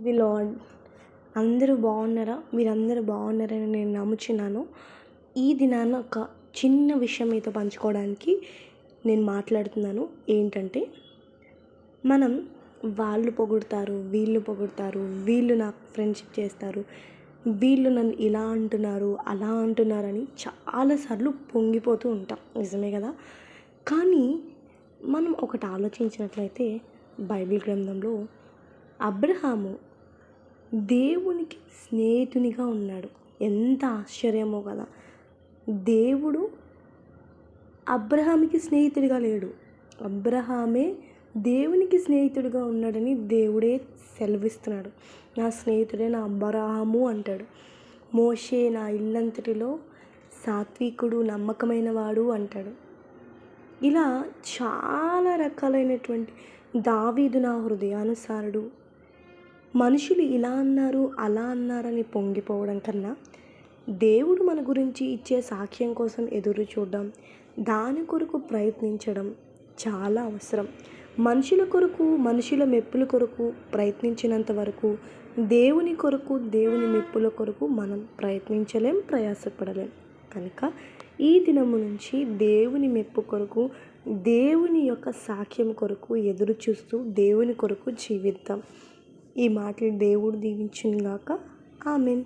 The lord. అందరూ బాగున్నారా? మీరందరూ బాగున్నారని నేను నమ్ముచున్నాను. ఈ దినాన ఒక చిన్న విషయం మీతో పంచుకోవడానికి నేను మాట్లాడుతున్నాను. ఏంటంటే, మనం వాళ్ళు పొగుడుతారు, వీళ్ళు పొగుడుతారు, వీళ్ళు నాకు ఫ్రెండ్షిప్ చేస్తారు, వీళ్ళు నన్ను ఇలా అంటున్నారు, అలా అంటున్నారని చాలాసార్లు పొంగిపోతూ ఉంటాం. నిజమే కదా? కానీ మనం ఒకటి ఆలోచించినట్లయితే బైబిల్ గ్రంథంలో అబ్రహాము దేవునికి స్నేహితునిగా ఉన్నాడు. ఎంత ఆశ్చర్యమో కదా! దేవుడు అబ్రహాముకి స్నేహితుడిగా లేడు, అబ్రహామే దేవునికి స్నేహితుడిగా ఉన్నాడని దేవుడే సెలవిస్తున్నాడు. నా స్నేహితుడే నా అబ్రహాము అంటాడు. మోషే నా ఇల్లంతటిలో సాత్వికుడు, నమ్మకమైన వాడు అంటాడు. ఇలా చాలా రకాలైనటువంటి దావీదు నా హృదయానుసారుడు. మనుషులు ఇలా అన్నారు, అలా అన్నారని పొంగిపోవడం కన్నా, దేవుడు మన గురించి ఇచ్చే సాక్ష్యం కోసం ఎదురు చూడడం, దాని కొరకు ప్రయత్నించడం చాలా అవసరం. మనుషుల కొరకు, మనుషుల మెప్పుల కొరకు ప్రయత్నించినంత వరకు దేవుని కొరకు, దేవుని మెప్పుల కొరకు మనం ప్రయత్నించలేం, ప్రయాసపడలేం. కనుక ఈ దినము నుంచి దేవుని మెప్పు కొరకు, దేవుని యొక్క సాక్ష్యం కొరకు ఎదురు చూస్తూ దేవుని కొరకు జీవిద్దాం. ఈ మాటలు దేవుడు దీవించునుగాక. ఆమేన్.